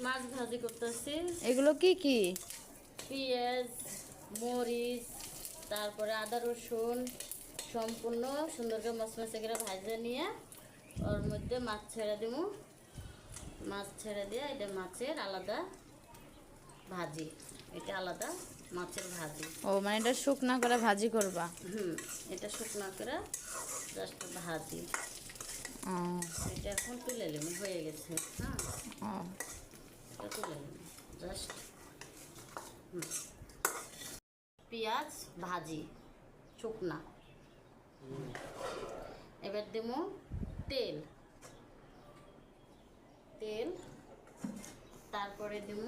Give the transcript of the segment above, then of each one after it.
মাছ ভাজি করতেছি। এগুলো কি কি? পেঁয়াজ, মরিচ, তারপরে আদা রসুন সম্পূর্ণ সুন্দর করে মশমশে করে ভাজে নিয়ে ওর মধ্যে মাছ ছেড়ে দিব। মাছ ছেড়ে দিয়ে এটা মাছের আলাদা ভাজি, এটা আলাদা মাছের ভাজি। ও মানে এটা শুকনা করে ভাজি করবা? এটা শুকনা করে জাস্ট ভাজি। এটা এখন তুলে নিলাম, হয়ে গেছে। হ্যাঁ, এটা তুলে নিলাম জাস্ট। পেঁয়াজ ভাজি শুকনা। এবার দেব তেল, তেল তারপরে দেব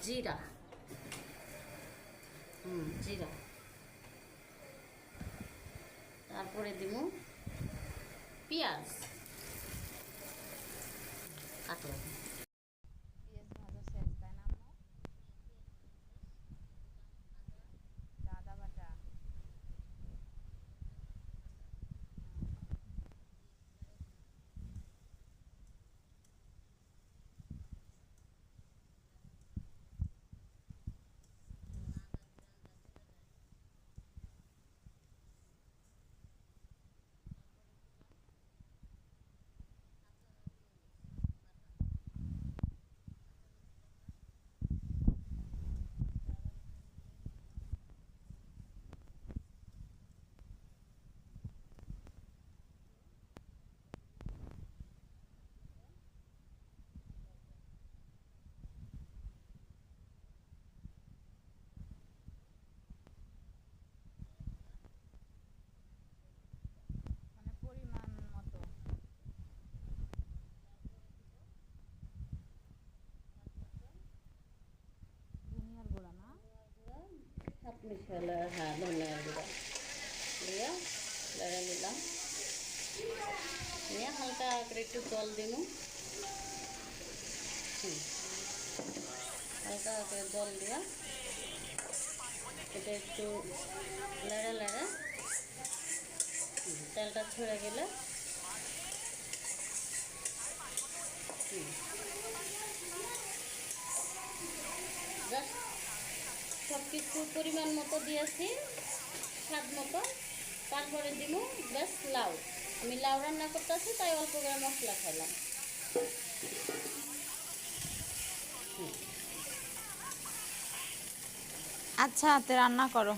জিরা, জিরা, তারপরে দেব পেঁয়াজ কাটলাম। হ্যাঁ, ধনিয়া গুঁড়া দিয়ে লড়ে নিলাম, নিয়ে হালকা করে একটু জল দিন, হালকা করে জল দিয়া এটা একটু লড়ে লড়ে তেলটা ছড়ে গেলে জাস্ট সব কিছু পরিমাণ মতো দিয়েছি, স্বাদ মতো। তারপরে দিব ব্যাস লাউ। আমি লাউ রান্না করতেছি তাই অল্প করে মশলা খাইলাম। আচ্ছা, হাতে রান্না করো।